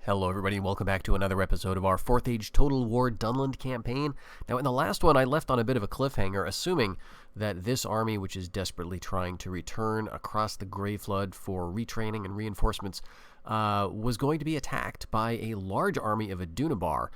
Hello everybody, and welcome back to another episode of our 4th Age Total War Dunland campaign. Now in the last one I left on a bit of a cliffhanger, assuming that this army, which is desperately trying to return across the Grey Flood for retraining and reinforcements, was going to be attacked by a large army of Adunabar.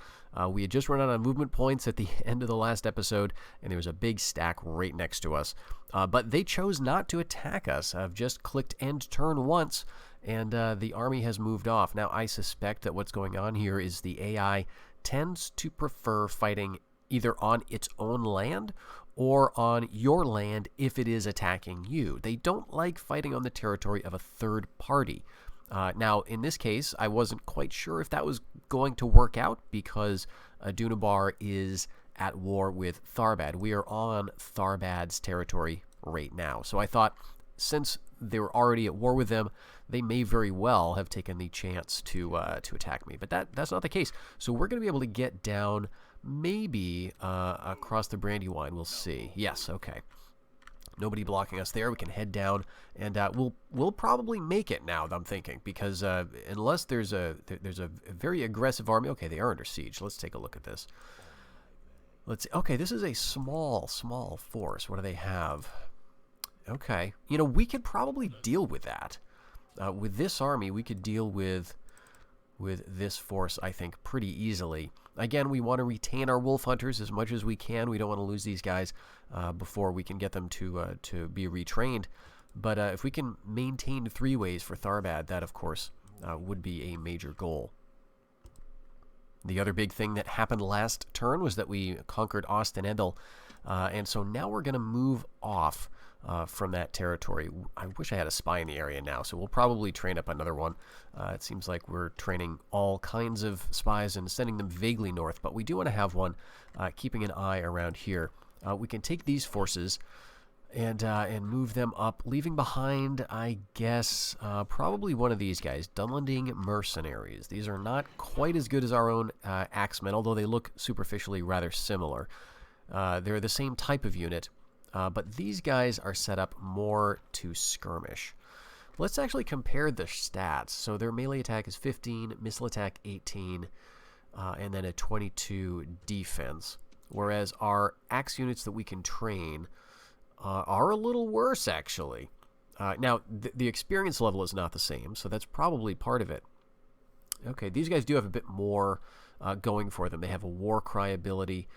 We had just run out of movement points at the end of the last episode, and there was a big stack right next to us. But they chose not to attack us. I've just clicked end turn once, and the army has moved off. Now, I suspect that what's going on here is the AI tends to prefer fighting either on its own land or on your land if it is attacking you. They don't like fighting on the territory of a third party. Now, in this case, I wasn't quite sure if that was going to work out because Adunabar is at war with Tharbad. We are on Tharbad's territory right now. So I thought, since they were already at war with them, they may very well have taken the chance to attack me. But that's not the case. So we're going to be able to get down maybe across the Brandywine. We'll see. Yes, okay. Nobody blocking us there. We can head down, and we'll probably make it now, I'm thinking, because unless there's a very aggressive army. Okay, they are under siege. Let's take a look at this. Let's see. Okay, this is a small force. What do they have? Okay, you know, we could probably deal with that. With this army, we could deal with this force, I think, pretty easily. Again, we want to retain our wolf hunters as much as we can. We don't want to lose these guys before we can get them to be retrained. But if we can maintain 3 ways for Tharbad, that, of course, would be a major goal. The other big thing that happened last turn was that we conquered Ostenedel, and so now we're going to move off from that territory. I wish I had a spy in the area now, so we'll probably train up another one. It seems like we're training all kinds of spies and sending them vaguely north, but we do want to have one keeping an eye around here. We can take these forces and move them up, leaving behind, I guess, probably one of these guys, Dunlanding mercenaries. These are not quite as good as our own axemen, although they look superficially rather similar. They're the same type of unit, but these guys are set up more to skirmish. Let's actually compare the stats. So their melee attack is 15, missile attack 18, and then a 22 defense. Whereas our axe units that we can train are a little worse, actually. Now, the experience level is not the same, so that's probably part of it. Okay, these guys do have a bit more going for them. They have a war cry ability.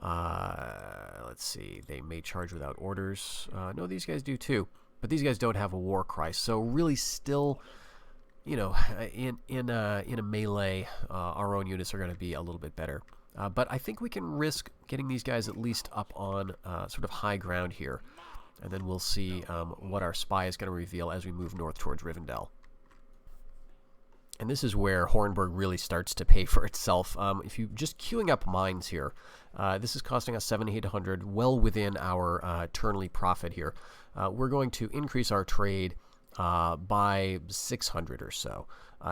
Let's see, they may charge without orders. No, these guys do too, but these guys don't have a war cry. So really, still, you know, in a melee, our own units are going to be a little bit better. But I think we can risk getting these guys at least up on sort of high ground here, and then we'll see what our spy is going to reveal as we move north towards Rivendell. And this is where Hornburg really starts to pay for itself. If you just queuing up mines here, this is costing us 7,800, well within our turnly profit here. We're going to increase our trade by 600 or so,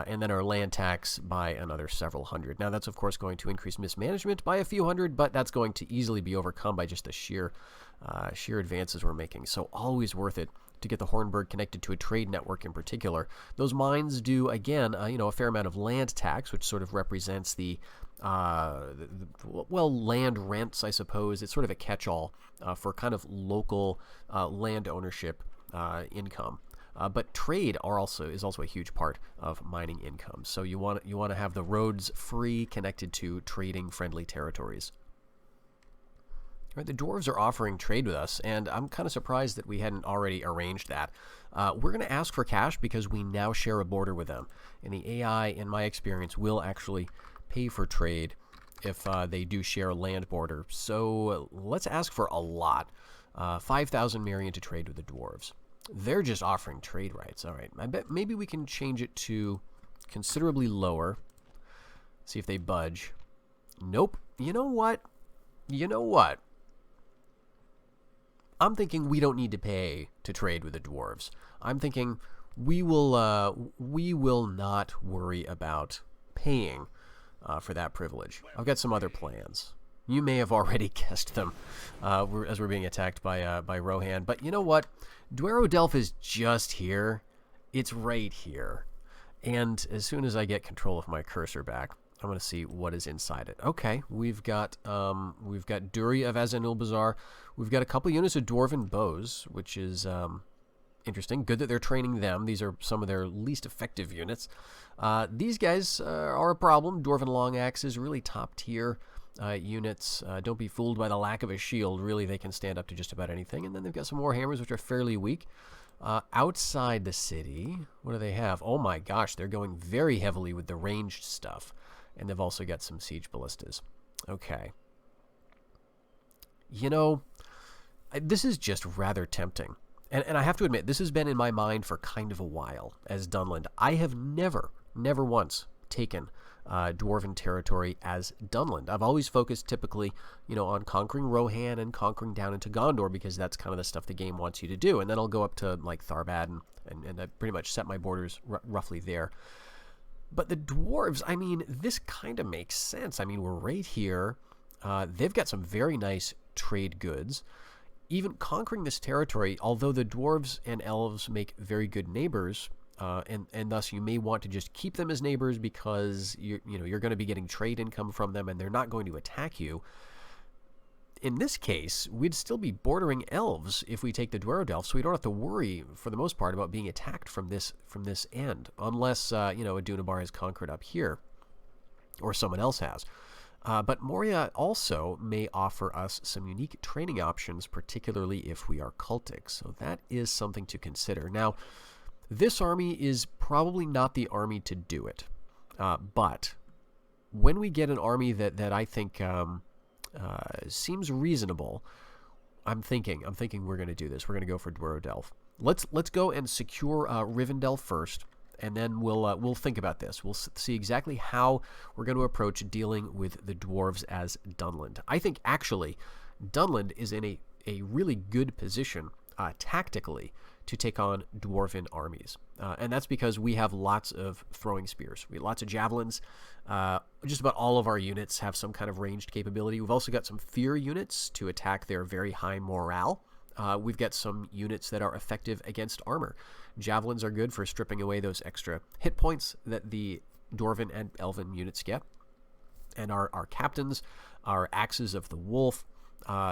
and then our land tax by another several hundred. Now that's of course going to increase mismanagement by a few hundred, but that's going to easily be overcome by just the sheer advances we're making. So always worth it to get the Hornburg connected to a trade network in particular. Those mines do, again, you know, a fair amount of land tax, which sort of represents the land rents, I suppose. It's sort of a catch-all for kind of local land ownership income. But trade is also a huge part of mining income. So you want to have the roads free, connected to trading-friendly territories. Right, the dwarves are offering trade with us, and I'm kind of surprised that we hadn't already arranged that. We're going to ask for cash because we now share a border with them, and the AI, in my experience, will actually pay for trade if they do share a land border. So let's ask for a lot. 5,000 Marion to trade with the dwarves. They're just offering trade rights. All right, I bet maybe we can change it to considerably lower. See if they budge. Nope. You know what? I'm thinking we don't need to pay to trade with the dwarves. I'm thinking we will not worry about paying for that privilege. I've got some other plans. You may have already guessed them as we're being attacked by Rohan. But you know what? Dwerodelf is just here. It's right here. And as soon as I get control of my cursor back, I'm going to see what is inside it. Okay, we've got Duri of Azanul Bazaar. We've got a couple units of Dwarven bows, which is interesting. Good that they're training them. These are some of their least effective units. These guys are a problem. Dwarven long axes, really top tier units. Don't be fooled by the lack of a shield. Really, they can stand up to just about anything. And then they've got some warhammers, which are fairly weak. Outside the city, what do they have? Oh my gosh, they're going very heavily with the ranged stuff. And they've also got some siege ballistas. Okay. You know, this is just rather tempting. And I have to admit, this has been in my mind for kind of a while as Dunland. I have never once taken Dwarven territory as Dunland. I've always focused typically, on conquering Rohan and conquering down into Gondor, because that's kind of the stuff the game wants you to do. And then I'll go up to like Tharbad and I pretty much set my borders roughly there. But the dwarves, I mean, this kind of makes sense. I mean, we're right here. They've got some very nice trade goods. Even conquering this territory, although the dwarves and elves make very good neighbors, and thus you may want to just keep them as neighbors because you're going to be getting trade income from them and they're not going to attack you. In this case, we'd still be bordering elves if we take the Dwerodelf, so we don't have to worry, for the most part, about being attacked from this end, unless a Dunabar has conquered up here, or someone else has. But Moria also may offer us some unique training options, particularly if we are cultic, so that is something to consider. Now, this army is probably not the army to do it, but when we get an army that I think seems reasonable, I'm thinking we're going to do this. We're going to go for Dwerodelf. Let's go and secure Rivendell first, and then we'll think about this. We'll see exactly how we're going to approach dealing with the dwarves as Dunland. I think actually Dunland is in a really good position tactically to take on dwarven armies. And that's because we have lots of throwing spears. We have lots of javelins. Just about all of our units have some kind of ranged capability. We've also got some fear units to attack their very high morale. We've got some units that are effective against armor. Javelins are good for stripping away those extra hit points that the dwarven and elven units get. And our captains, our axes of the wolf,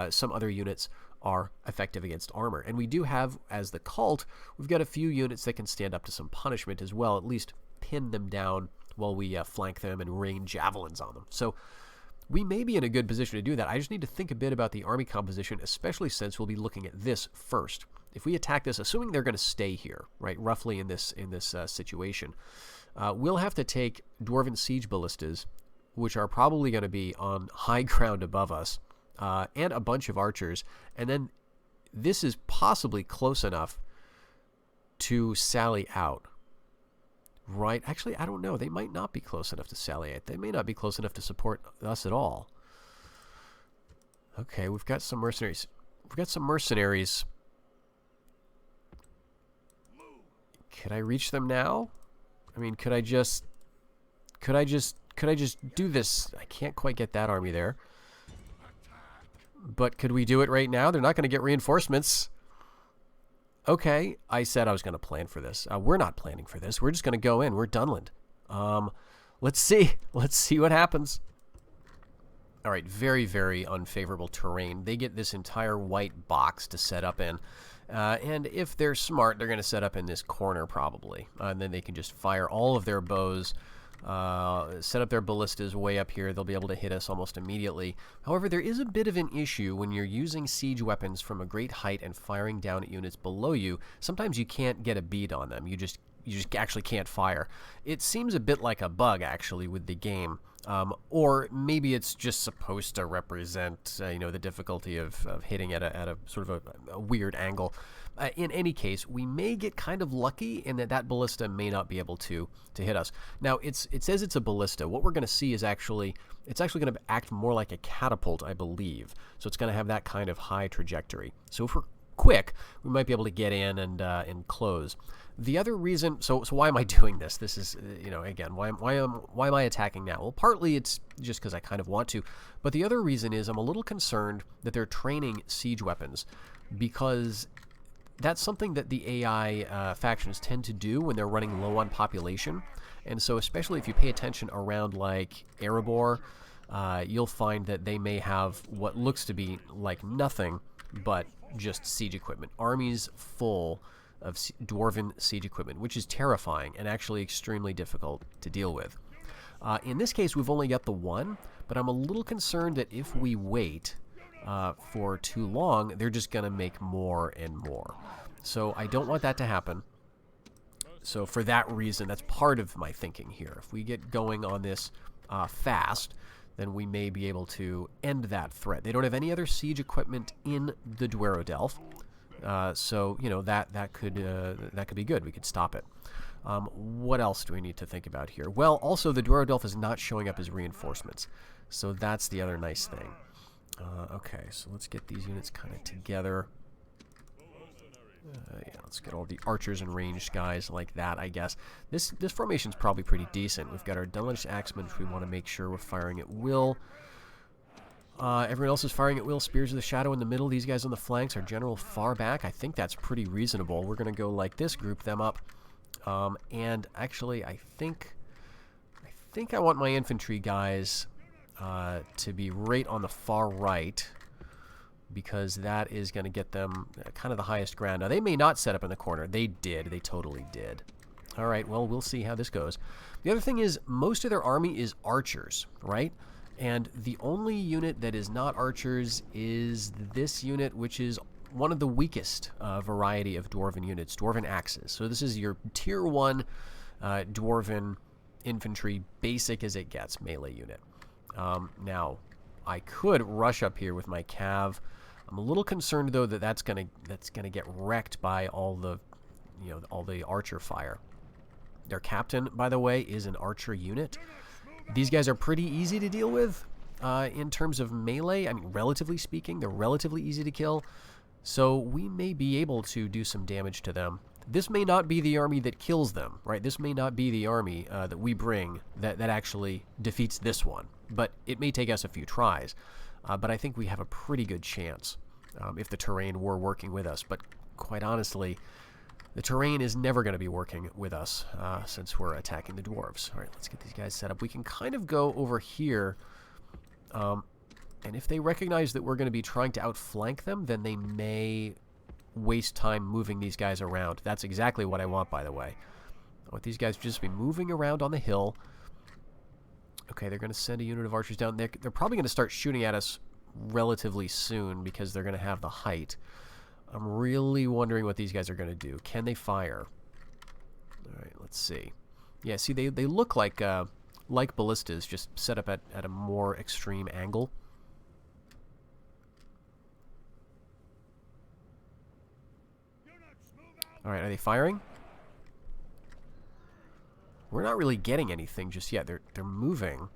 some other units are effective against armor. And we do have, as the cult, we've got a few units that can stand up to some punishment as well, at least pin them down while we flank them and rain javelins on them. So we may be in a good position to do that. I just need to think a bit about the army composition, especially since we'll be looking at this first. If we attack this, assuming they're going to stay here, right, roughly in this situation, we'll have to take Dwarven siege ballistas, which are probably going to be on high ground above us, and a bunch of archers, and then this is possibly close enough to sally out. Right? Actually, I don't know. They might not be close enough to sally out. They may not be close enough to support us at all. Okay, we've got some mercenaries. We've got some mercenaries. Could I reach them now? I mean, could I just do this? I can't quite get that army there. But could we do it right now? They're not going to get reinforcements. Okay, I said I was going to plan for this. We're not planning for this. We're just going to go in. We're Dunland. Let's see. Let's see what happens. All right, very, very unfavorable terrain. They get this entire white box to set up in. And if they're smart, they're going to set up in this corner probably. And then they can just fire all of their bows, set up their ballistas way up here. They'll be able to hit us almost immediately. However, there is a bit of an issue when you're using siege weapons from a great height and firing down at units below you. Sometimes you can't get a bead on them. You just actually can't fire. It seems a bit like a bug, actually, with the game. Or maybe it's just supposed to represent, the difficulty of hitting at a sort of a weird angle. In any case, we may get kind of lucky in that ballista may not be able to hit us. Now, it says it's a ballista. What we're going to see is it's actually going to act more like a catapult, I believe. So it's going to have that kind of high trajectory. So if we're quick, we might be able to get in and close. The other reason, so why am I doing this? This is, again, why am I attacking now? Well, partly it's just because I kind of want to, but the other reason is I'm a little concerned that they're training siege weapons, because that's something that the AI factions tend to do when they're running low on population. And so especially if you pay attention around like Erebor, you'll find that they may have what looks to be like nothing but just siege equipment. Armies full of Dwarven siege equipment, which is terrifying and actually extremely difficult to deal with. In this case, we've only got the one, but I'm a little concerned that if we wait for too long, they're just going to make more and more. So I don't want that to happen. So for that reason, that's part of my thinking here. If we get going on this fast, then we may be able to end that threat. They don't have any other siege equipment in the Dwarven, so you know that could be good. We could stop it. What else do we need to think about here? Well, also the Dwarven is not showing up as reinforcements, so that's the other nice thing. Okay, so let's get these units kind of together. Yeah, let's get all the archers and ranged guys like that, I guess. This formation's probably pretty decent. We've got our Dunland axemen, which we want to make sure we're firing at will. Everyone else is firing at will. Spears of the Shadow in the middle. These guys on the flanks. Our general far back. I think that's pretty reasonable. We're going to go like this, group them up. And actually, I think I want my infantry guys to be right on the far right, because that is going to get them kind of the highest ground. Now, they may not set up in the corner. They did. They totally did. All right, well, we'll see how this goes. The other thing is, most of their army is archers, right? And the only unit that is not archers is this unit, which is one of the weakest variety of Dwarven units, Dwarven axes. So this is your Tier 1 Dwarven infantry, basic as it gets, melee unit. Now, I could rush up here with my cav. I'm a little concerned though that that's gonna get wrecked by all the archer fire. Their captain, by the way, is an archer unit. These guys are pretty easy to deal with in terms of melee. I mean, relatively speaking, they're relatively easy to kill. So we may be able to do some damage to them. This may not be the army that kills them, right? This may not be the army that we bring that actually defeats this one. But it may take us a few tries. But I think we have a pretty good chance if the terrain were working with us. But quite honestly, the terrain is never going to be working with us since we're attacking the dwarves. All right, let's get these guys set up. We can kind of go over here. And if they recognize that we're going to be trying to outflank them, then they may waste time moving these guys around. That's exactly what I want, by the way. I want these guys to just be moving around on the hill. Okay, they're going to send a unit of archers down. They're probably going to start shooting at us relatively soon because they're going to have the height. I'm really wondering what these guys are going to do. Can they fire? All right, let's see. Yeah, see, they look like ballistas, just set up at a more extreme angle. All right, are they firing? We're not really getting anything just yet. They're moving.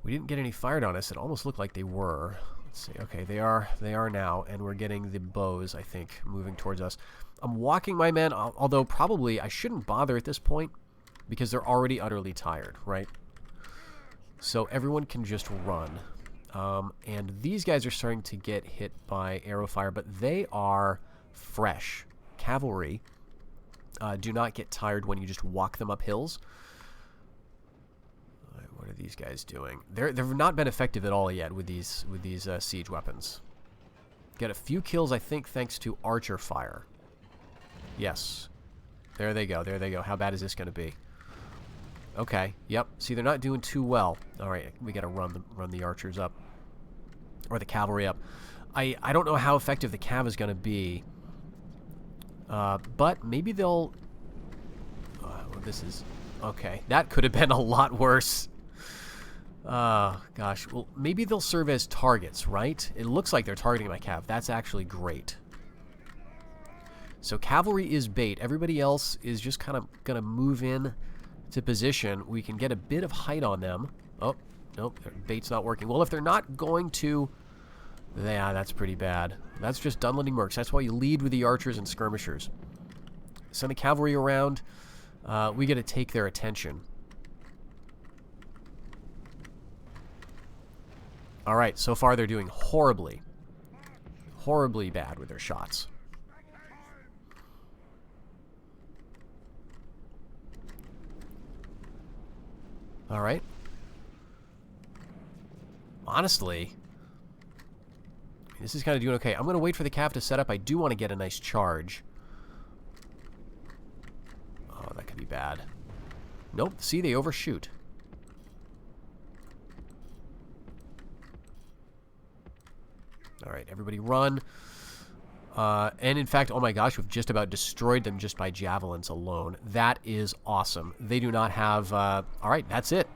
We didn't get any fired on us. It almost looked like they were. Let's see. Okay, they are now, and we're getting the bows, I think, moving towards us. I'm walking my men, although probably I shouldn't bother at this point because they're already utterly tired, right? So everyone can just run. And these guys are starting to get hit by arrow fire, but they are fresh. Cavalry do not get tired when you just walk them up hills. What are these guys doing? They've not been effective at all yet with these siege weapons. Get a few kills, I think, thanks to archer fire. Yes, there they go. There they go. How bad is this going to be? Okay. Yep. See, they're not doing too well. All right, we got to run the archers up, or the cavalry up. I don't know how effective the cav is going to be. But maybe they'll... this is... Okay, that could have been a lot worse. Gosh. Well, maybe they'll serve as targets, right? It looks like they're targeting my cav. That's actually great. So cavalry is bait. Everybody else is just kind of going to move in to position. We can get a bit of height on them. Oh, nope. Their bait's not working. Well, if they're not going to... Yeah, that's pretty bad. That's just Dunlanding mercs. That's why you lead with the archers and skirmishers. Send the cavalry around. We got to take their attention. All right, so far they're doing horribly bad with their shots. Alright. Honestly, this is kind of doing okay. I'm going to wait for the cav to set up. I do want to get a nice charge. Oh, that could be bad. Nope. See, they overshoot. Alright, everybody run. And in fact, oh my gosh, we've just about destroyed them just by javelins alone. That is awesome. They do not have... Alright, that's it.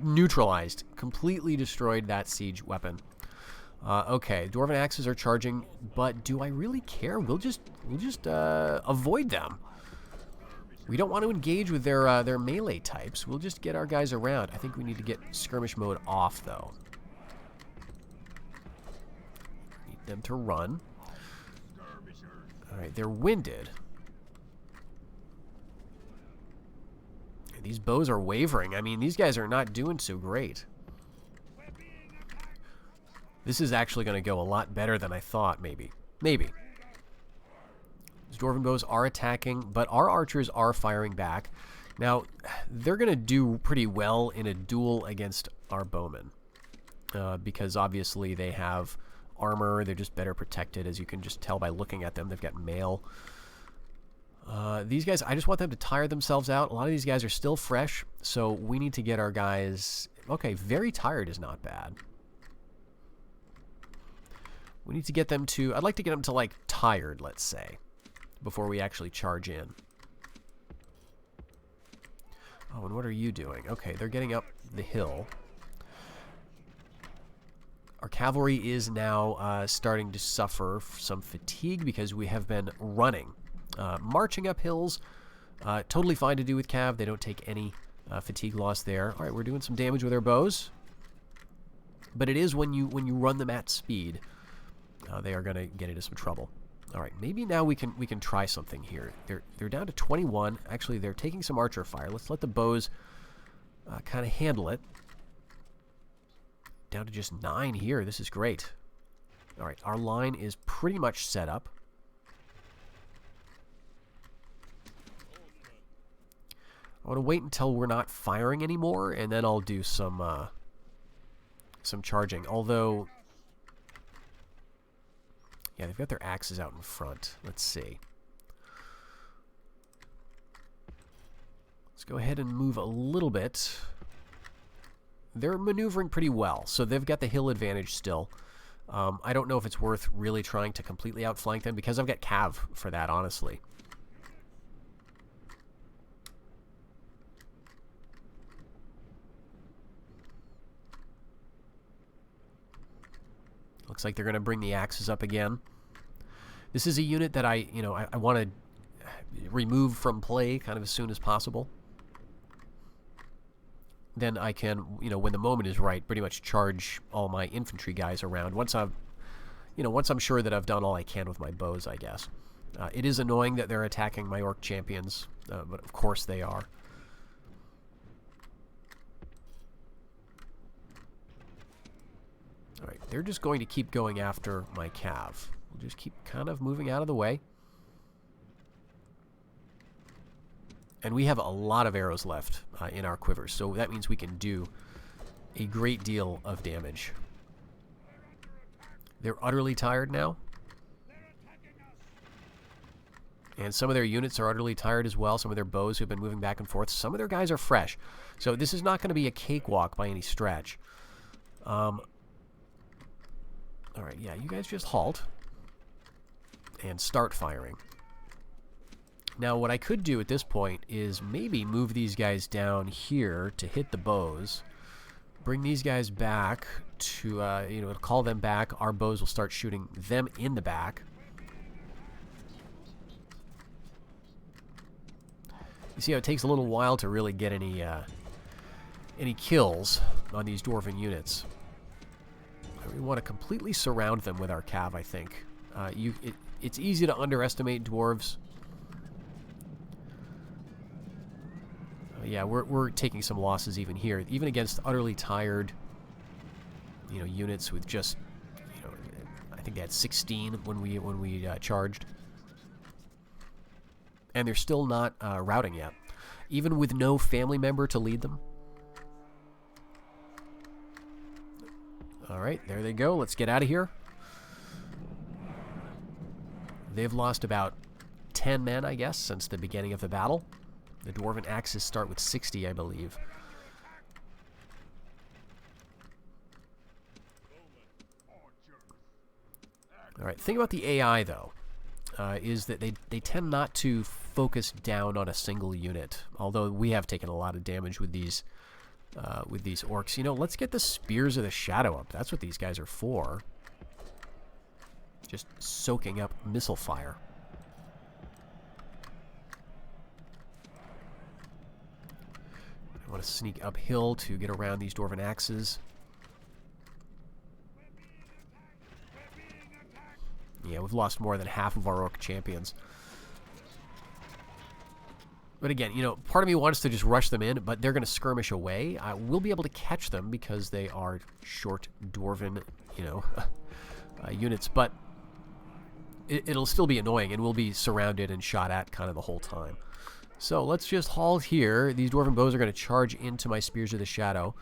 Neutralized. Completely destroyed that siege weapon. Okay, Dwarven axes are charging, but do I really care? We'll just avoid them. We don't want to engage with their melee types. We'll just get our guys around. I think we need to get skirmish mode off, though. Need them to run. Alright, they're winded. These bows are wavering. I mean, these guys are not doing so great. This is actually going to go a lot better than I thought, maybe. Maybe. These Dwarven bows are attacking, but our archers are firing back. Now, they're going to do pretty well in a duel against our bowmen. Because obviously they have armor. They're just better protected, as you can just tell by looking at them. They've got mail. These guys, I just want them to tire themselves out. A lot of these guys are still fresh, so we need to get our guys... Okay, very tired is not bad. We need to get them to... I'd like to get them to, like, tired, let's say, before we actually charge in. Oh, and what are you doing? Okay, they're getting up the hill. Our cavalry is now starting to suffer some fatigue because we have been running. Marching up hills, totally fine to do with cav. They don't take any fatigue loss there. All right, we're doing some damage with our bows. But it is when you run them at speed, they are going to get into some trouble. All right, maybe now we can try something here. They're down to 21. Actually, they're taking some archer fire. Let's let the bows kind of handle it. Down to just 9 here. This is great. All right, our line is pretty much set up. I want to wait until we're not firing anymore, and then I'll do some charging. Although, yeah, they've got their axes out in front. Let's see. Let's go ahead and move a little bit. They're maneuvering pretty well, so they've got the hill advantage still. I don't know if it's worth really trying to completely outflank them, because I've got cav for that, honestly. Looks like they're going to bring the axes up again. This is a unit that I want to remove from play kind of as soon as possible. Then I can, when the moment is right, pretty much charge all my infantry guys around. Once I'm sure that I've done all I can with my bows, I guess. It is annoying that they're attacking my orc champions, but of course they are. Alright, they're just going to keep going after my cav. We'll just keep kind of moving out of the way. And we have a lot of arrows left in our quivers, so that means we can do a great deal of damage. They're utterly tired now. And some of their units are utterly tired as well. Some of their bows have been moving back and forth. Some of their guys are fresh. So this is not going to be a cakewalk by any stretch. Alright, yeah, you guys just halt and start firing. Now, what I could do at this point is maybe move these guys down here to hit the bows. Bring these guys back to, call them back. Our bows will start shooting them in the back. You see how it takes a little while to really get any kills on these Dwarven units. We want to completely surround them with our cav, I think. It's easy to underestimate dwarves. Yeah, we're taking some losses even here, even against utterly tired, units with just, I think they had 16 when we charged, and they're still not routing yet, even with no family member to lead them. Alright, there they go. Let's get out of here. They've lost about 10 men, I guess, since the beginning of the battle. The Dwarven axes start with 60, I believe. Alright, the thing about the AI, though, is that they tend not to focus down on a single unit, although we have taken a lot of damage with these orcs. You know, let's get the Spears of the Shadow up. That's what these guys are for. Just soaking up missile fire. I want to sneak uphill to get around these Dwarven axes. Yeah, we've lost more than half of our orc champions. But again, you know, part of me wants to just rush them in, but they're going to skirmish away. We'll be able to catch them because they are short Dwarven, you know, units. But it'll still be annoying, and we'll be surrounded and shot at kind of the whole time. So let's just halt here. These Dwarven bows are going to charge into my Spears of the Shadow.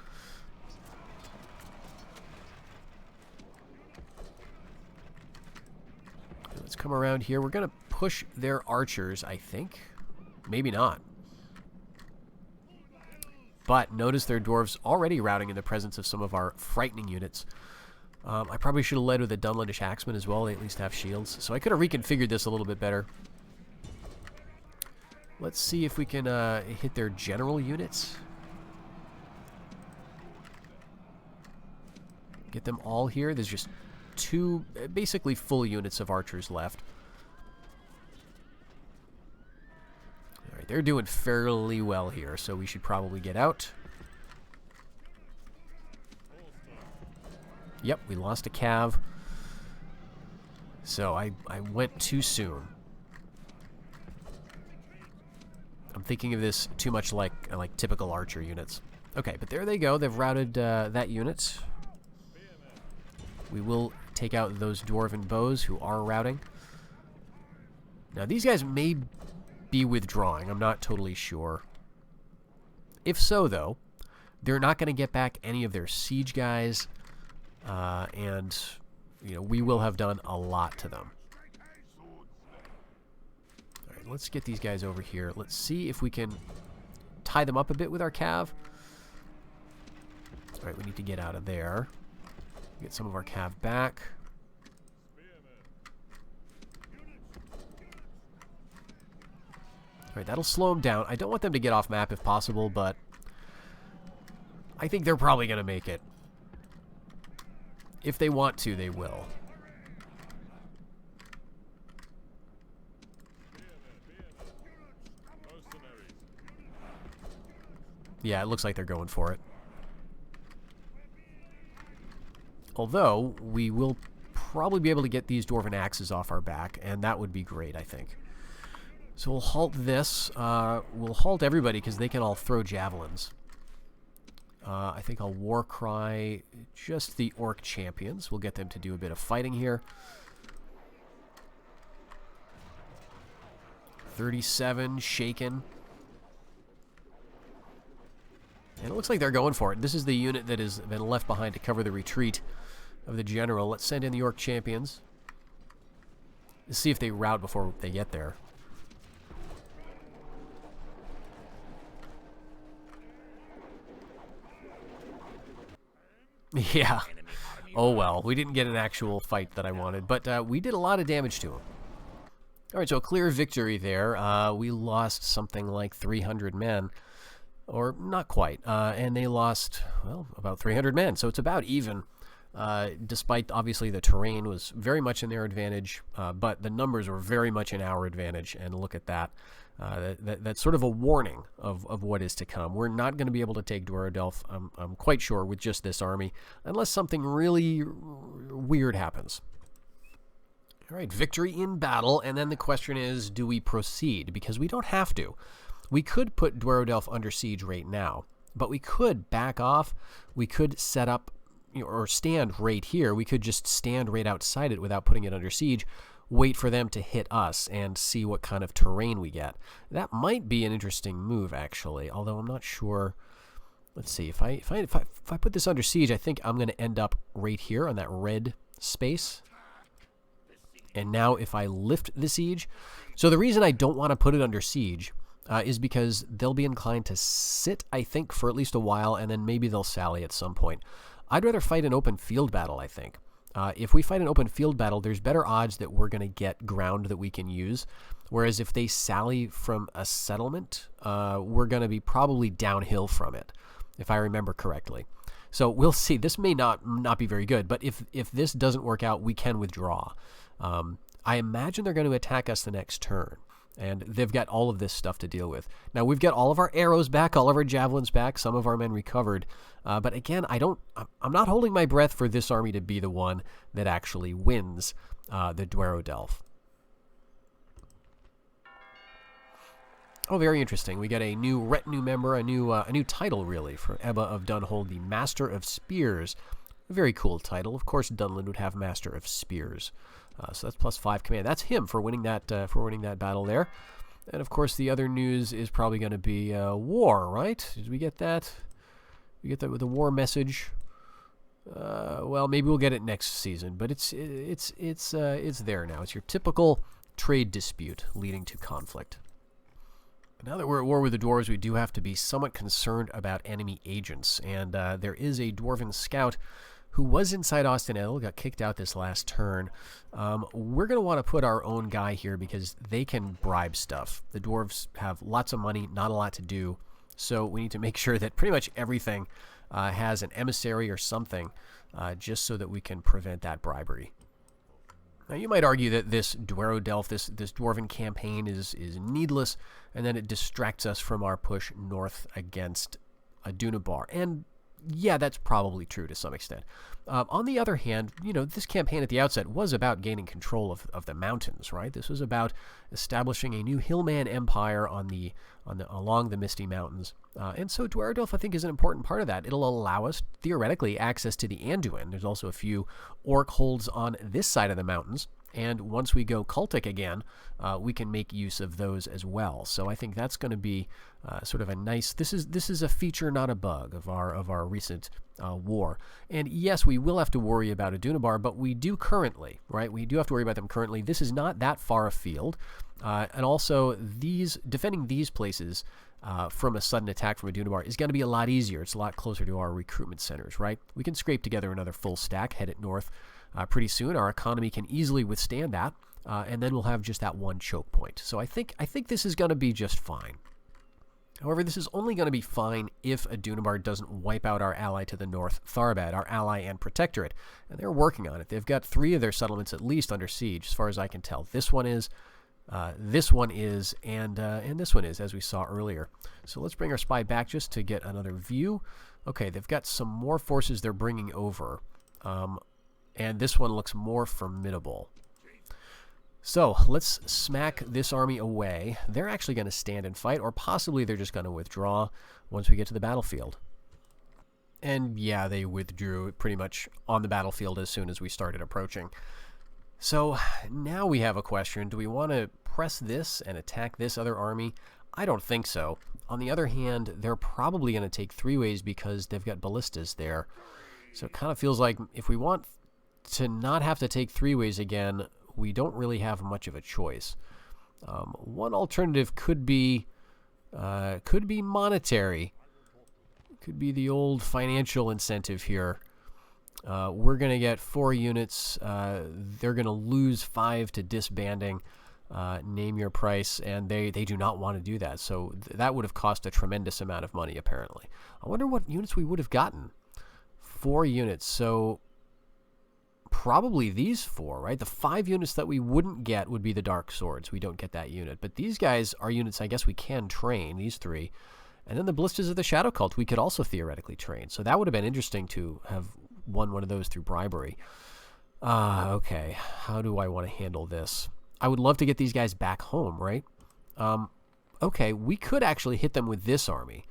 Let's come around here. We're going to push their archers, I think. Maybe not. But notice their dwarves already routing in the presence of some of our frightening units. I probably should have led with a Dunlandish Axeman as well. They at least have shields. So I could have reconfigured this a little bit better. Let's see if we can hit their general units. Get them all here. There's just two basically full units of archers left. Alright, they're doing fairly well here, so we should probably get out. Yep, we lost a cav. So I went too soon. I'm thinking of this too much like typical archer units. Okay, but there they go. They've routed that unit. We will take out those Dwarven bows who are routing. Now, these guys may be withdrawing. I'm not totally sure. If so, though, they're not going to get back any of their siege guys. And, you know, we will have done a lot to them. Alright, let's get these guys over here. Let's see if we can tie them up a bit with our cav. Alright, we need to get out of there. Get some of our cav back. Alright, that'll slow them down. I don't want them to get off map if possible, but I think they're probably going to make it. If they want to, they will. Yeah, it looks like they're going for it. Although, we will probably be able to get these Dwarven axes off our back, and that would be great, I think. So we'll halt this. We'll halt everybody because they can all throw javelins. I think I'll war cry just the orc champions. We'll get them to do a bit of fighting here. 37 shaken. And it looks like they're going for it. This is the unit that has been left behind to cover the retreat of the general. Let's send in the orc champions. Let's see if they rout before they get there. Yeah. Oh well, we didn't get an actual fight that I wanted, but we did a lot of damage to him. Alright, so a clear victory there. We lost something like 300 men. Or not quite. And they lost, well, about 300 men. So it's about even. Despite, obviously, the terrain was very much in their advantage. But the numbers were very much in our advantage. And look at that. That's sort of a warning of what is to come. We're not going to be able to take Dwarven, I'm quite sure, with just this army. Unless something really weird happens. Alright, victory in battle. And then the question is, do we proceed? Because we don't have to. We could put Dwarven under siege right now, but we could back off. We could set up, you know, or stand right here. We could just stand right outside it without putting it under siege, wait for them to hit us, and see what kind of terrain we get. That might be an interesting move, actually, although I'm not sure let's see, if I put this under siege, I think I'm going to end up right here on that red space. And now if I lift the siege, so the reason I don't want to put it under siege is because they'll be inclined to sit, I think, for at least a while, and then maybe they'll sally at some point. I'd rather fight an open field battle, I think. If we fight an open field battle, there's better odds that we're going to get ground that we can use. Whereas if they sally from a settlement, we're going to be probably downhill from it, if I remember correctly. So we'll see. This may not be very good, but if this doesn't work out, we can withdraw. I imagine they're going to attack us the next turn, and they've got all of this stuff to deal with. Now, we've got all of our arrows back, all of our javelins back, some of our men recovered. But again, I'm not holding my breath for this army to be the one that actually wins the Dwarven. Oh, very interesting. We got a new retinue member, a new title, really, for Ebba of Dunhold, the Master of Spears. A very cool title. Of course, Dunland would have Master of Spears. So that's +5 command. That's him for winning that battle there. And of course, the other news is probably going to be war, right? Did we get that? We get that with a war message. Well, maybe we'll get it next season, but it's there now. It's your typical trade dispute leading to conflict. Now that we're at war with the dwarves, we do have to be somewhat concerned about enemy agents, and there is a dwarven scout who was inside Austenel, got kicked out this last turn. We're going to want to put our own guy here because they can bribe stuff. The dwarves have lots of money, not a lot to do, so we need to make sure that pretty much everything has an emissary or something, just so that we can prevent that bribery. Now, you might argue that this Dwarven, this Dwarven campaign is needless, and then it distracts us from our push north against Dunabar. And yeah, that's probably true to some extent. On the other hand, this campaign at the outset was about gaining control of the mountains, right? This was about establishing a new hillman empire along the Misty Mountains. And so Dwarven, I think, is an important part of that. It'll allow us, theoretically, access to the Anduin. There's also a few orc holds on this side of the mountains. And once we go cultic again, we can make use of those as well. So I think that's going to be sort of a nice. This is a feature, not a bug, of our recent war. And yes, we will have to worry about Adunabar, but we do currently, right? We do have to worry about them currently. This is not that far afield, and also defending these places from a sudden attack from Adunabar is going to be a lot easier. It's a lot closer to our recruitment centers, right? We can scrape together another full stack, head it north. Pretty soon, our economy can easily withstand that, and then we'll have just that one choke point. So I think this is going to be just fine. However, this is only going to be fine if Adunabar doesn't wipe out our ally to the north, Tharbad, our ally and protectorate. And they're working on it. They've got 3 of their settlements at least under siege, as far as I can tell. This one is, and this one is, as we saw earlier. So let's bring our spy back just to get another view. Okay, they've got some more forces they're bringing over. And this one looks more formidable. So let's smack this army away. They're actually going to stand and fight, or possibly they're just going to withdraw once we get to the battlefield. And yeah, they withdrew pretty much on the battlefield as soon as we started approaching. So now we have a question. Do we want to press this and attack this other army? I don't think so. On the other hand, they're probably going to take 3 ways because they've got ballistas there. So it kind of feels like if we want to not have to take 3 ways again, we don't really have much of a choice. One alternative could be monetary. Could be the old financial incentive here. We're going to get 4 units. They're going to lose 5 to disbanding. Name your price, and they do not want to do that. So that would have cost a tremendous amount of money, apparently. I wonder what units we would have gotten. 4 units, so probably these 4, right? The 5 units that we wouldn't get would be the Dark Swords. We don't get that unit. But these guys are units I guess we can train, these 3. And then the Ballistas of the Shadow Cult we could also theoretically train. So that would have been interesting to have won one of those through bribery. Okay. How do I want to handle this? I would love to get these guys back home, right? Okay, we could actually hit them with this army.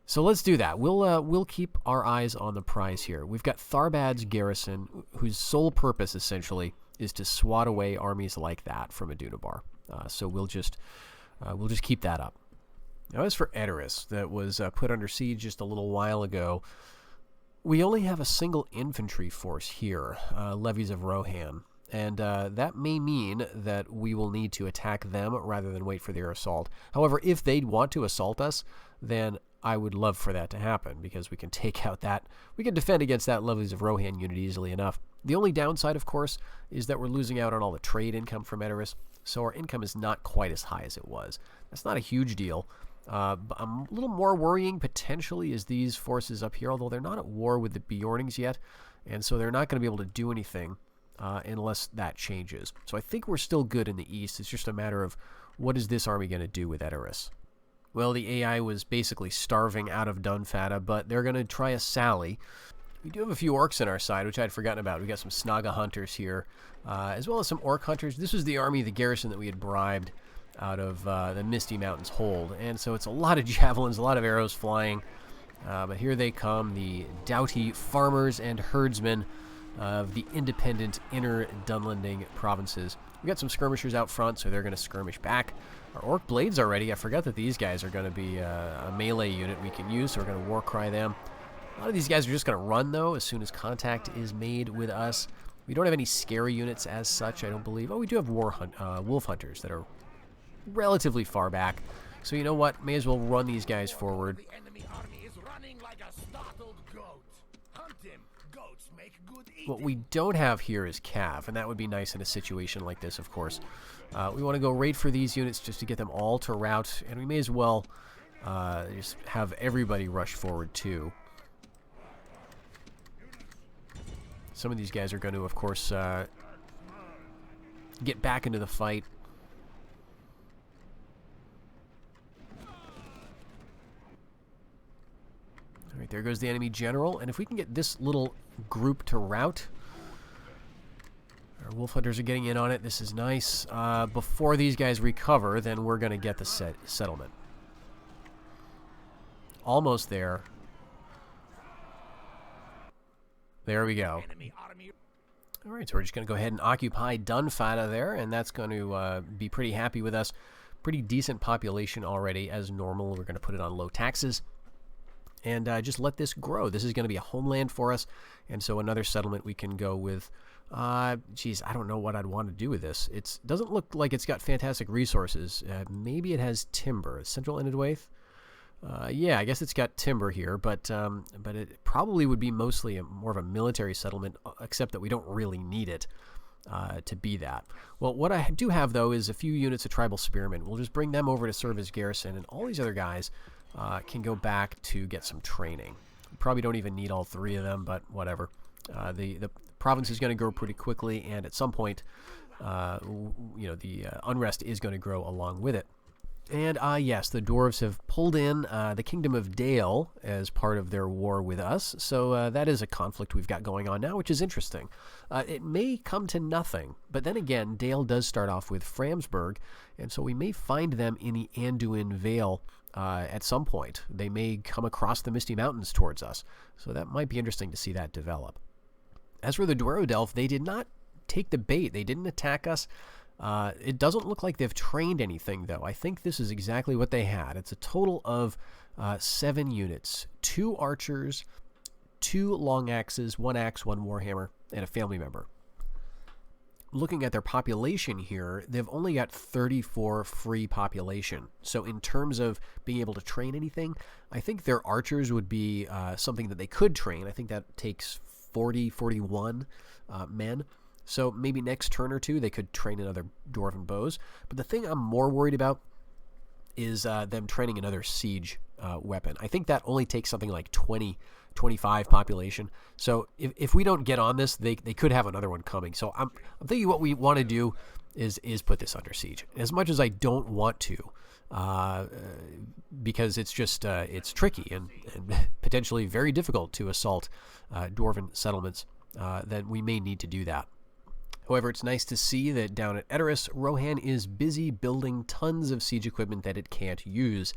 So let's do that. We'll keep our eyes on the prize here. We've got Tharbad's garrison, whose sole purpose essentially is to swat away armies like that from Adunabar. So we'll just keep that up. Now, as for Edoras, that was put under siege just a little while ago, we only have a single infantry force here, Levies of Rohan, and that may mean that we will need to attack them rather than wait for their assault. However, if they'd want to assault us, then I would love for that to happen, because we can take out that, we can defend against that Levies of Rohan unit easily enough. The only downside, of course, is that we're losing out on all the trade income from Edoras, so our income is not quite as high as it was. That's not a huge deal. But a little more worrying potentially is these forces up here, although they're not at war with the Bjornings yet, and so they're not going to be able to do anything unless that changes. So I think we're still good in the east. It's just a matter of what is this army going to do with Edoras. Well, the AI was basically starving out of Dunfata, but they're going to try a sally. We do have a few orcs on our side, which I'd forgotten about. We got some Snaga hunters here, as well as some orc hunters. This was the army, the garrison that we had bribed out of the Misty Mountains hold. And so it's a lot of javelins, a lot of arrows flying. But here they come, the doughty farmers and herdsmen of the independent inner Dunlanding provinces. We got some skirmishers out front, so they're going to skirmish back. Our orc blades are ready. I forgot that these guys are going to be a melee unit we can use, so we're going to war cry them. A lot of these guys are just going to run, though, as soon as contact is made with us. We don't have any scary units as such, I don't believe. Oh, we do have wolf hunters that are relatively far back. So you know what? May as well run these guys forward. The enemy army is running like a startled goat. Hunt him. Goats make good eating. What we don't have here is cav, and that would be nice in a situation like this, of course. We want to go raid for these units just to get them all to rout, and we may as well just have everybody rush forward too. Some of these guys are going to, of course, get back into the fight. All right, there goes the enemy general, and if we can get this little group to rout, our wolf hunters are getting in on it. This is nice. Before these guys recover, then we're going to get the settlement. Almost there. There we go. All right, so we're just going to go ahead and occupy Dunfata there, and that's going to be pretty happy with us. Pretty decent population already, as normal. We're going to put it on low taxes and just let this grow. This is going to be a homeland for us, and so another settlement we can go with. Geez, I don't know what I'd want to do with this. It doesn't look like it's got fantastic resources. Maybe it has timber. Central Inidwaith? Yeah, I guess it's got timber here, but it probably would be mostly more of a military settlement, except that we don't really need it to be that. Well, what I do have, though, is a few units of tribal spearmen. We'll just bring them over to serve as garrison, and all these other guys can go back to get some training. We probably don't even need all three of them, but whatever. The province is going to grow pretty quickly, and at some point, the unrest is going to grow along with it. And yes, the dwarves have pulled in the Kingdom of Dale as part of their war with us, so that is a conflict we've got going on now, which is interesting. It may come to nothing, but then again, Dale does start off with Framsburg, and so we may find them in the Anduin Vale at some point. They may come across the Misty Mountains towards us, so that might be interesting to see that develop. As for the Dwerodelf, they did not take the bait. They didn't attack us. It doesn't look like they've trained anything, though. I think this is exactly what they had. It's a total of 7 units, 2 archers, 2 long axes, 1 axe, 1 warhammer, and a family member. Looking at their population here, they've only got 34 free population. So in terms of being able to train anything, I think their archers would be something that they could train. I think that takes 41 men. So maybe next turn or two they could train another dwarven bows. But the thing I'm more worried about is them training another siege weapon. I think that only takes something like 25 population. So if we don't get on this, they could have another one coming. So I'm thinking what we want to do is put this under siege. As much as I don't want to, because it's just it's tricky and potentially very difficult to assault dwarven settlements, then we may need to do that. However, it's nice to see that down at Edoras, Rohan is busy building tons of siege equipment that it can't use.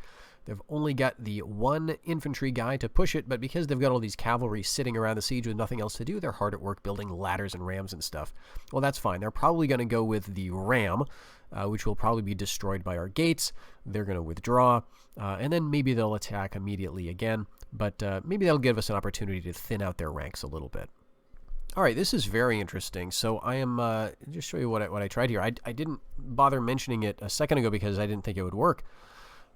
They've only got the one infantry guy to push it, but because they've got all these cavalry sitting around the siege with nothing else to do, they're hard at work building ladders and rams and stuff. Well, that's fine. They're probably going to go with the ram, which will probably be destroyed by our gates. They're going to withdraw, and then maybe they'll attack immediately again, but maybe that'll give us an opportunity to thin out their ranks a little bit. All right, this is very interesting. So I am just show you what I tried here. I didn't bother mentioning it a second ago because I didn't think it would work.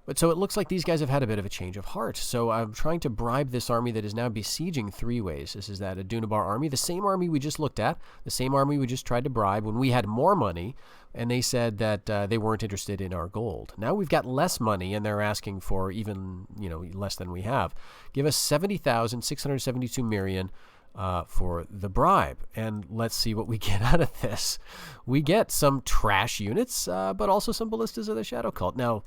But so it looks like these guys have had a bit of a change of heart. So I'm trying to bribe this army that is now besieging 3 ways. This is that Adunabar army, the same army we just looked at, the same army we just tried to bribe when we had more money, and they said that they weren't interested in our gold. Now we've got less money, and they're asking for even less than we have. Give us 70,672 million for the bribe, and let's see what we get out of this. We get some trash units, but also some ballistas of the Shadow Cult. Now,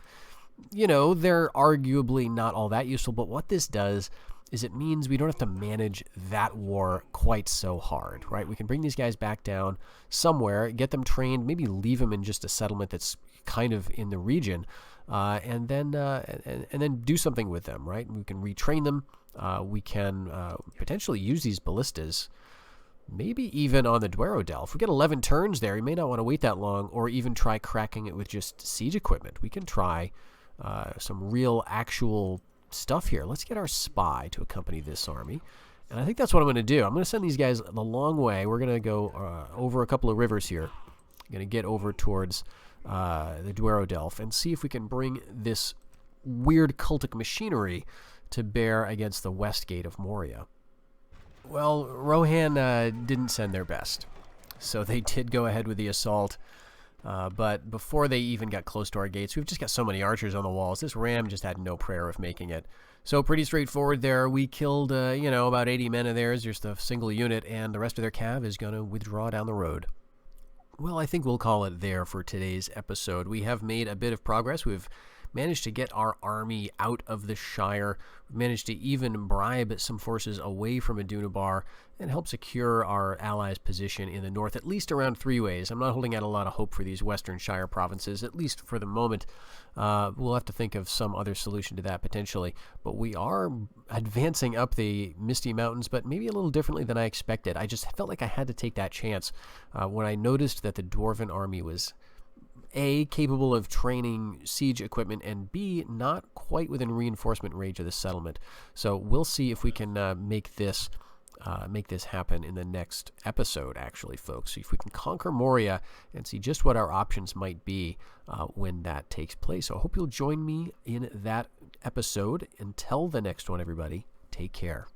they're arguably not all that useful, but what this does is it means we don't have to manage that war quite so hard, right? We can bring these guys back down somewhere, get them trained, maybe leave them in just a settlement that's kind of in the region, and then do something with them, right? We can retrain them. We can potentially use these ballistas, maybe even on the Dwarven. If we get 11 turns there, you may not want to wait that long, or even try cracking it with just siege equipment. We can try some real actual stuff here. Let's get our spy to accompany this army, and I think that's what I'm going to do. I'm going to send these guys the long way. We're going to go over a couple of rivers here. I'm going to get over towards the Dwarven and see if we can bring this weird cultic machinery to bear against the west gate of Moria. Well, Rohan didn't send their best, so they did go ahead with the assault. But before they even got close to our gates, we've just got so many archers on the walls. This ram just had no prayer of making it. So pretty straightforward there. We killed, about 80 men of theirs, just a single unit, and the rest of their cav is going to withdraw down the road. Well, I think we'll call it there for today's episode. We have made a bit of progress. We've managed to get our army out of the Shire. We've managed to even bribe some forces away from Adunabar and help secure our allies' position in the north, at least around 3 ways. I'm not holding out a lot of hope for these Western Shire provinces, at least for the moment. We'll have to think of some other solution to that potentially. But we are advancing up the Misty Mountains, but maybe a little differently than I expected. I just felt like I had to take that chance when I noticed that the Dwarven army was A, capable of training siege equipment, and B, not quite within reinforcement range of the settlement. So we'll see if we can make this happen in the next episode, actually, folks. See if we can conquer Moria and see just what our options might be when that takes place. So I hope you'll join me in that episode. Until the next one, everybody, take care.